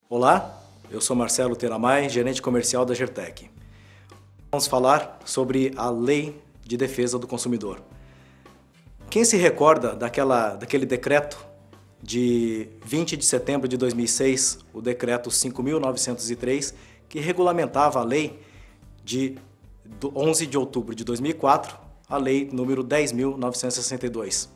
Olá, eu sou Marcelo Teramay, gerente comercial da Gertec. Vamos falar sobre a Lei de Defesa do Consumidor. Quem se recorda daquele decreto de 20 de setembro de 2006, o decreto 5.903, que regulamentava a lei de 11 de outubro de 2004, a lei número 10.962.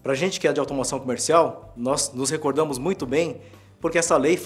Para a gente que é de automoção comercial, nós nos recordamos muito bem porque essa lei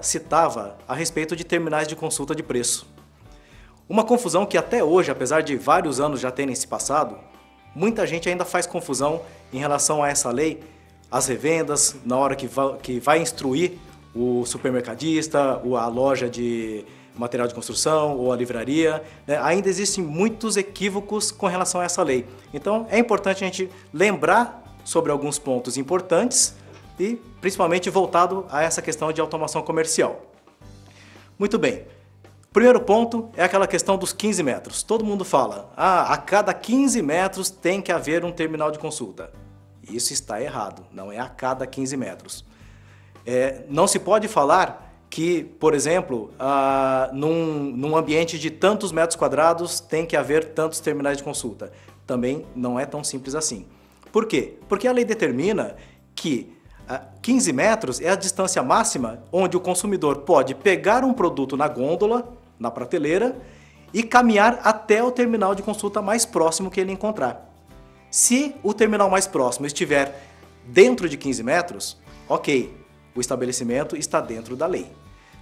citava a respeito de terminais de consulta de preço. Uma confusão que até hoje, apesar de vários anos já terem se passado, muita gente ainda faz confusão em relação a essa lei, as revendas, na hora que vai instruir o supermercadista, ou a loja de material de construção ou a livraria, né? Ainda existem muitos equívocos com relação a essa lei. Então é importante a gente lembrar sobre alguns pontos importantes e principalmente voltado a essa questão de automação comercial. Muito bem. O primeiro ponto é aquela questão dos 15 metros. Todo mundo fala, a cada 15 metros tem que haver um terminal de consulta. Isso está errado, não é a cada 15 metros. Não se pode falar que, por exemplo, num ambiente de tantos metros quadrados tem que haver tantos terminais de consulta. Também não é tão simples assim. Por quê? Porque a lei determina que 15 metros é a distância máxima onde o consumidor pode pegar um produto na gôndola, na prateleira, e caminhar até o terminal de consulta mais próximo que ele encontrar. Se o terminal mais próximo estiver dentro de 15 metros, ok, o estabelecimento está dentro da lei.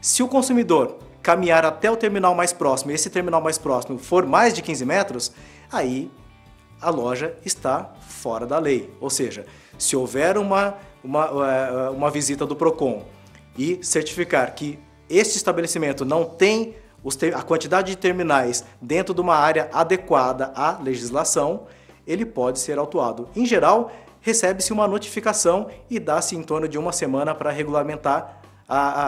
Se o consumidor caminhar até o terminal mais próximo e esse terminal mais próximo for mais de 15 metros, aí a loja está fora da lei. Ou seja, se houver uma visita do PROCON e certificar que este estabelecimento não tem a quantidade de terminais dentro de uma área adequada à legislação, ele pode ser autuado. Em geral, recebe-se uma notificação e dá-se em torno de uma semana para regulamentar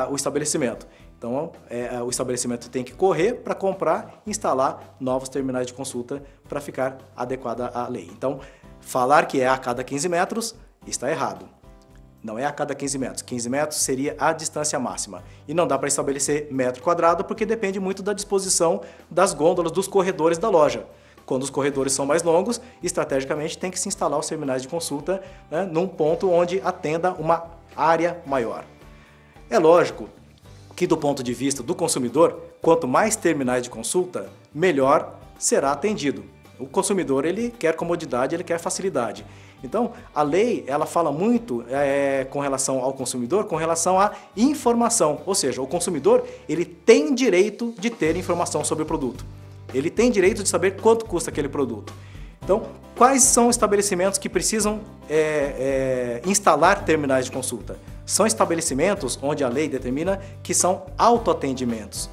o estabelecimento. Então, o estabelecimento tem que correr para comprar e instalar novos terminais de consulta para ficar adequada à lei. Então, falar que é a cada 15 metros está errado. Não é a cada 15 metros. 15 metros seria a distância máxima. E não dá para estabelecer metro quadrado porque depende muito da disposição das gôndolas, dos corredores da loja. Quando os corredores são mais longos, estrategicamente tem que se instalar os terminais de consulta, né, num ponto onde atenda uma área maior. É lógico que do ponto de vista do consumidor, quanto mais terminais de consulta, melhor será atendido. O consumidor ele quer comodidade, ele quer facilidade. Então, a lei ela fala muito com relação ao consumidor, com relação à informação. Ou seja, o consumidor ele tem direito de ter informação sobre o produto. Ele tem direito de saber quanto custa aquele produto. Então, quais são os estabelecimentos que precisam instalar terminais de consulta? São estabelecimentos onde a lei determina que são autoatendimentos.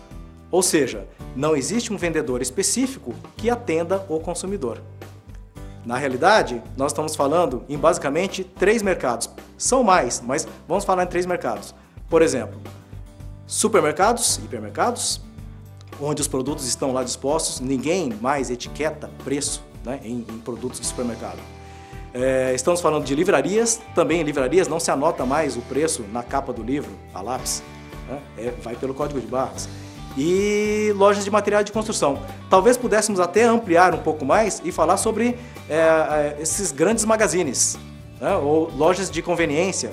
Ou seja, não existe um vendedor específico que atenda o consumidor. Na realidade, nós estamos falando em basicamente 3 mercados. São mais, mas vamos falar em 3 mercados. Por exemplo, supermercados, hipermercados, onde os produtos estão lá dispostos, ninguém mais etiqueta preço, né, em produtos de supermercado. Estamos falando de livrarias, também em livrarias não se anota mais o preço na capa do livro, a lápis, né, vai pelo código de barras. E lojas de material de construção. Talvez pudéssemos até ampliar um pouco mais e falar sobre esses grandes magazines, né, ou lojas de conveniência,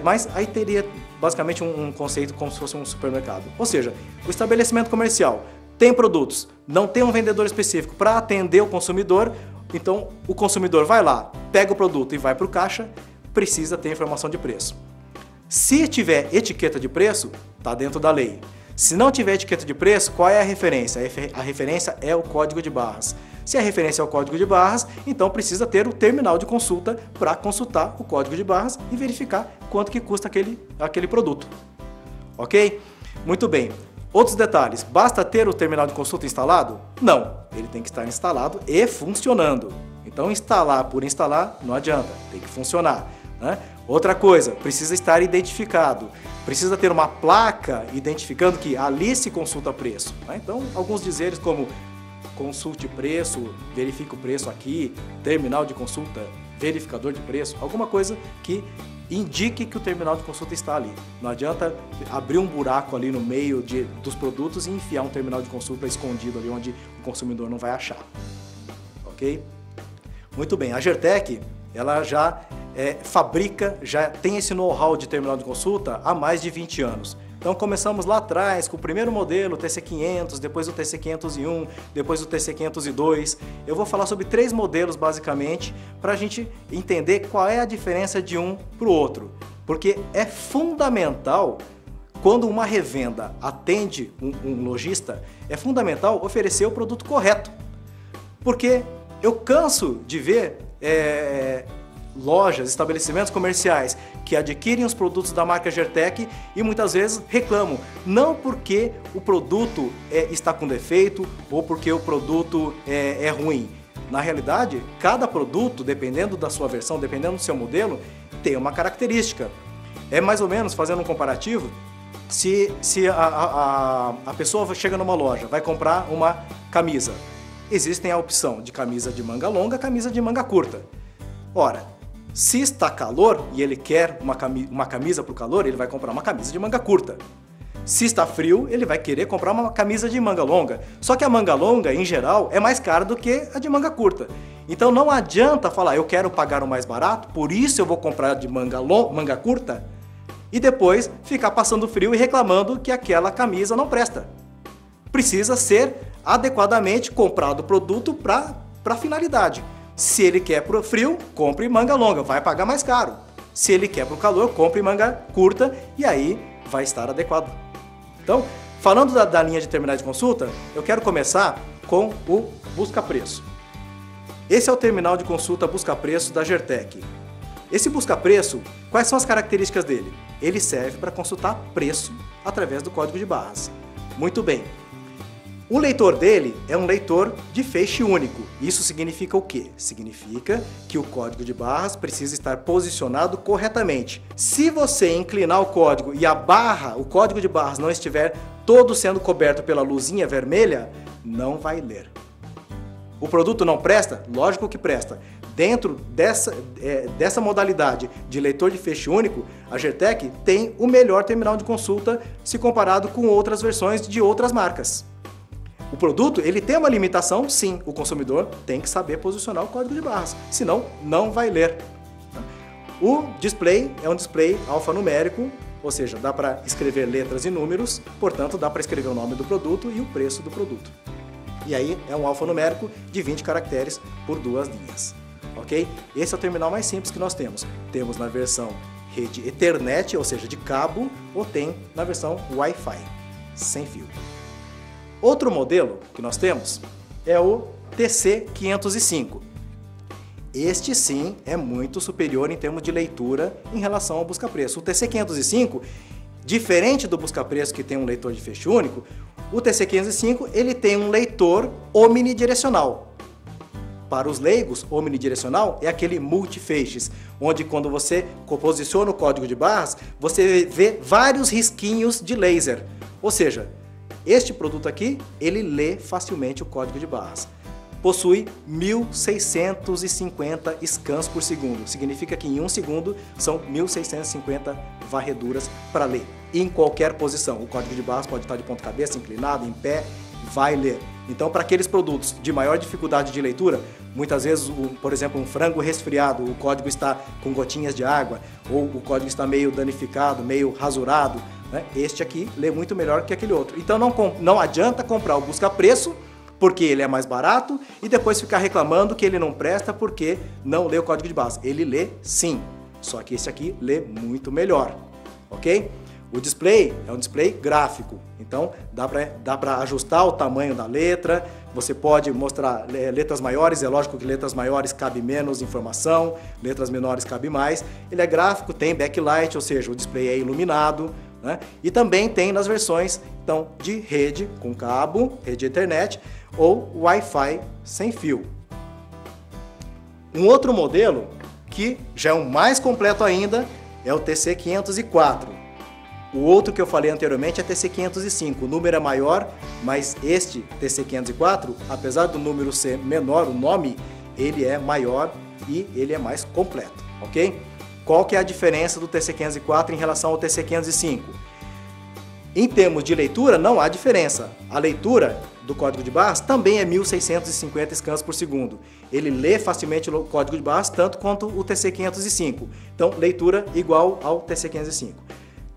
mas aí teria basicamente um conceito como se fosse um supermercado. Ou seja, o estabelecimento comercial tem produtos, não tem um vendedor específico para atender o consumidor, então o consumidor vai lá, pega o produto e vai para o caixa, precisa ter informação de preço. Se tiver etiqueta de preço, está dentro da lei. Se não tiver etiqueta de preço, qual é a referência? A referência é o código de barras. Se a referência é o código de barras, então precisa ter o terminal de consulta para consultar o código de barras e verificar quanto que custa aquele produto. Ok? Muito bem. Outros detalhes, basta ter o terminal de consulta instalado? Não, ele tem que estar instalado e funcionando. Então instalar por instalar não adianta, tem que funcionar, né? Outra coisa, precisa estar identificado. Precisa ter uma placa identificando que ali se consulta preço, né? Então, alguns dizeres como consulte preço, verifique o preço aqui, terminal de consulta, verificador de preço, alguma coisa que indique que o terminal de consulta está ali. Não adianta abrir um buraco ali no meio dos produtos e enfiar um terminal de consulta escondido ali onde o consumidor não vai achar. Ok? Muito bem, a Gertec, ela já fabrica, já tem esse know-how de terminal de consulta há mais de 20 anos. Então começamos lá atrás com o primeiro modelo, o TC500, depois o TC501, depois o TC502. Eu vou falar sobre 3 modelos basicamente para a gente entender qual é a diferença de um para o outro. Porque é fundamental, quando uma revenda atende um lojista, é fundamental oferecer o produto correto. Porque eu canso de ver lojas, estabelecimentos comerciais que adquirem os produtos da marca Gertec e muitas vezes reclamam, não porque o produto está com defeito ou porque o produto é ruim. Na realidade, cada produto, dependendo da sua versão, dependendo do seu modelo, tem uma característica. É mais ou menos, fazendo um comparativo, se a pessoa chega numa loja, vai comprar uma camisa, existem a opção de camisa de manga longa, camisa de manga curta. Ora, se está calor e ele quer uma camisa para o calor, ele vai comprar uma camisa de manga curta. Se está frio, ele vai querer comprar uma camisa de manga longa. Só que a manga longa, em geral, é mais cara do que a de manga curta. Então não adianta falar, eu quero pagar o mais barato, por isso eu vou comprar de manga curta, e depois ficar passando frio e reclamando que aquela camisa não presta. Precisa ser adequadamente comprado o produto para a finalidade. Se ele quer para o frio, compre manga longa, vai pagar mais caro. Se ele quer para o calor, compre manga curta e aí vai estar adequado. Então, falando da linha de terminais de consulta, eu quero começar com o busca-preço. Esse é o terminal de consulta busca-preço da Gertec. Esse busca-preço, quais são as características dele? Ele serve para consultar preço através do código de barras. Muito bem. O leitor dele é um leitor de feixe único. Isso significa o quê? Significa que o código de barras precisa estar posicionado corretamente. Se você inclinar o código e o código de barras não estiver todo sendo coberto pela luzinha vermelha, não vai ler. O produto não presta? Lógico que presta. Dentro dessa modalidade de leitor de feixe único, a Gertec tem o melhor terminal de consulta se comparado com outras versões de outras marcas. O produto, ele tem uma limitação, sim, o consumidor tem que saber posicionar o código de barras, senão não vai ler. O display é um display alfanumérico, ou seja, dá para escrever letras e números, portanto dá para escrever o nome do produto e o preço do produto. E aí é um alfanumérico de 20 caracteres por 2 linhas, ok? Esse é o terminal mais simples que nós temos. Temos na versão rede Ethernet, ou seja, de cabo, ou tem na versão Wi-Fi, sem fio. Outro modelo que nós temos é o TC505. Este sim é muito superior em termos de leitura em relação ao busca-preço. O TC505, diferente do busca-preço que tem um leitor de feixe único, o TC505 ele tem um leitor omnidirecional. Para os leigos, omnidirecional é aquele multifeixes, onde quando você posiciona o código de barras, você vê vários risquinhos de laser. Ou seja, este produto aqui, ele lê facilmente o código de barras. Possui 1650 scans por segundo. Significa que em 1 segundo são 1650 varreduras para ler. Em qualquer posição. O código de barras pode estar de ponta cabeça, inclinado, em pé, vai ler. Então, para aqueles produtos de maior dificuldade de leitura, muitas vezes, por exemplo, um frango resfriado, o código está com gotinhas de água, ou o código está meio danificado, meio rasurado, né? Este aqui lê muito melhor que aquele outro. Então não adianta comprar o busca-preço porque ele é mais barato e depois ficar reclamando que ele não presta porque não lê o código de barras. Ele lê sim, só que esse aqui lê muito melhor, ok? O display é um display gráfico, então dá para ajustar o tamanho da letra, você pode mostrar letras maiores, é lógico que letras maiores cabe menos informação, letras menores cabe mais. Ele é gráfico, tem backlight, ou seja, o display é iluminado, né? E também tem nas versões então, de rede com cabo, rede Ethernet ou Wi-Fi sem fio. Um outro modelo que já é o mais completo ainda é o TC504. O outro que eu falei anteriormente é TC505, o número é maior, mas este TC504, apesar do número ser menor, o nome, ele é maior e ele é mais completo, ok? Qual que é a diferença do TC504 em relação ao TC505? Em termos de leitura, não há diferença. A leitura do código de barras também é 1650 scans por segundo. Ele lê facilmente o código de barras, tanto quanto o TC505. Então, leitura igual ao TC505.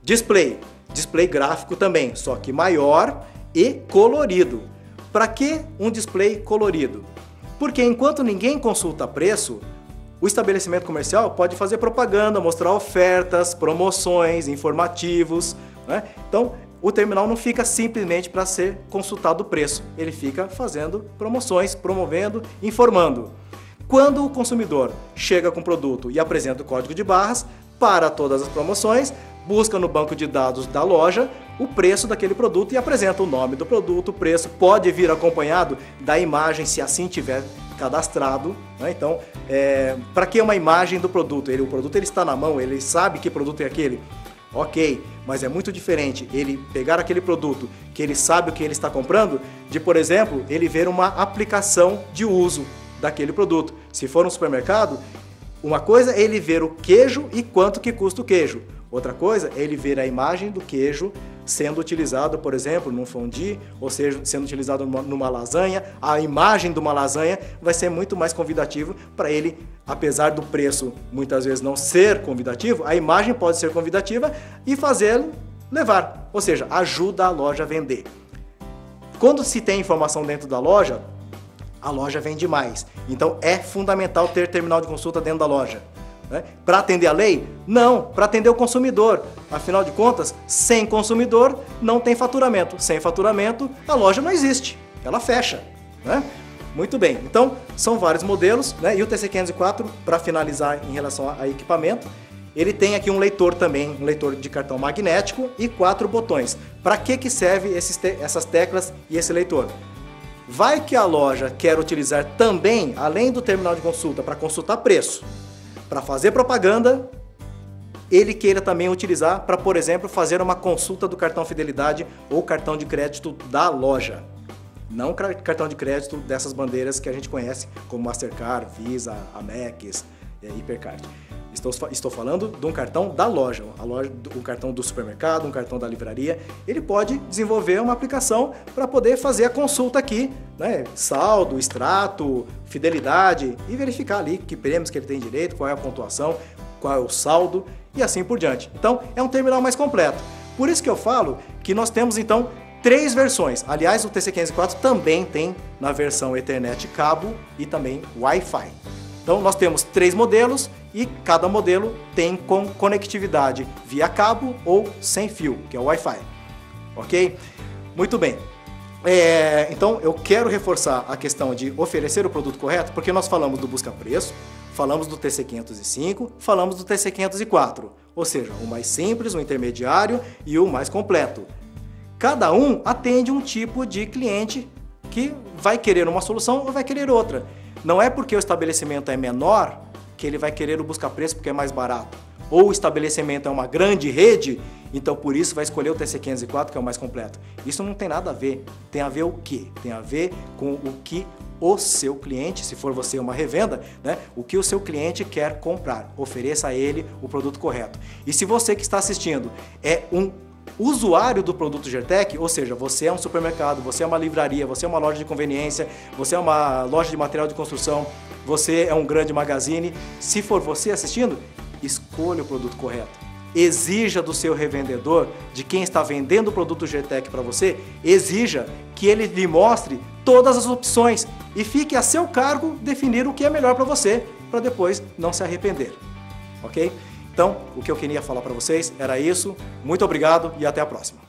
Display gráfico também, só que maior e colorido. Para que um display colorido? Porque enquanto ninguém consulta preço, o estabelecimento comercial pode fazer propaganda, mostrar ofertas, promoções, informativos, né? Então, o terminal não fica simplesmente para ser consultado o preço, ele fica fazendo promoções, promovendo, informando. Quando o consumidor chega com o produto e apresenta o código de barras, para todas as promoções, busca no banco de dados da loja o preço daquele produto e apresenta o nome do produto, o preço, pode vir acompanhado da imagem, se assim tiver cadastrado, né? Então, para que uma imagem do produto? O produto ele está na mão, ele sabe que produto é aquele. Ok, mas é muito diferente ele pegar aquele produto que ele sabe o que ele está comprando, de, por exemplo, ele ver uma aplicação de uso daquele produto. Se for um supermercado, uma coisa é ele ver o queijo e quanto que custa o queijo. Outra coisa é ele ver a imagem do queijo sendo utilizado, por exemplo, num fondue, ou seja, sendo utilizado numa lasanha. A imagem de uma lasanha vai ser muito mais convidativo para ele, apesar do preço muitas vezes não ser convidativo, a imagem pode ser convidativa e fazê-lo levar, ou seja, ajuda a loja a vender. Quando se tem informação dentro da loja, a loja vende mais. Então é fundamental ter terminal de consulta dentro da loja. Para atender a lei? Não, para atender o consumidor. Afinal de contas, sem consumidor não tem faturamento. Sem faturamento, a loja não existe, ela fecha, né? Muito bem, então são vários modelos, né? E o TC504, para finalizar em relação a equipamento, ele tem aqui um leitor também, um leitor de cartão magnético e 4 botões. Para que serve essas teclas e esse leitor? Vai que a loja quer utilizar também, além do terminal de consulta, para consultar preço, para fazer propaganda, ele queira também utilizar para, por exemplo, fazer uma consulta do cartão fidelidade ou cartão de crédito da loja. Não cartão de crédito dessas bandeiras que a gente conhece, como Mastercard, Visa, Amex, Hipercard. Estou falando de um cartão da loja, um cartão do supermercado, um cartão da livraria. Ele pode desenvolver uma aplicação para poder fazer a consulta aqui, né? Saldo, extrato, fidelidade e verificar ali que prêmios que ele tem direito, qual é a pontuação, qual é o saldo e assim por diante. Então, é um terminal mais completo. Por isso que eu falo que nós temos então 3 versões. Aliás, o TC504 também tem na versão Ethernet cabo e também Wi-Fi. Então nós temos 3 modelos e cada modelo tem com conectividade via cabo ou sem fio, que é o Wi-Fi. Ok? Muito bem. Então eu quero reforçar a questão de oferecer o produto correto, porque nós falamos do busca-preço, falamos do TC505, falamos do TC504, ou seja, o mais simples, o intermediário e o mais completo. Cada um atende um tipo de cliente que vai querer uma solução ou vai querer outra. Não é porque o estabelecimento é menor que ele vai querer o busca-preço porque é mais barato. Ou o estabelecimento é uma grande rede, então por isso vai escolher o TC504, que é o mais completo. Isso não tem nada a ver. Tem a ver o quê? Tem a ver com o que o seu cliente, se for você uma revenda, né? O que o seu cliente quer comprar. Ofereça a ele o produto correto. E se você que está assistindo é um usuário do produto Gertec, ou seja, você é um supermercado, você é uma livraria, você é uma loja de conveniência, você é uma loja de material de construção, você é um grande magazine, se for você assistindo, escolha o produto correto. Exija do seu revendedor, de quem está vendendo o produto Gertec para você, exija que ele lhe mostre todas as opções e fique a seu cargo definir o que é melhor para você, para depois não se arrepender. Ok? Então, o que eu queria falar para vocês era isso. Muito obrigado e até a próxima.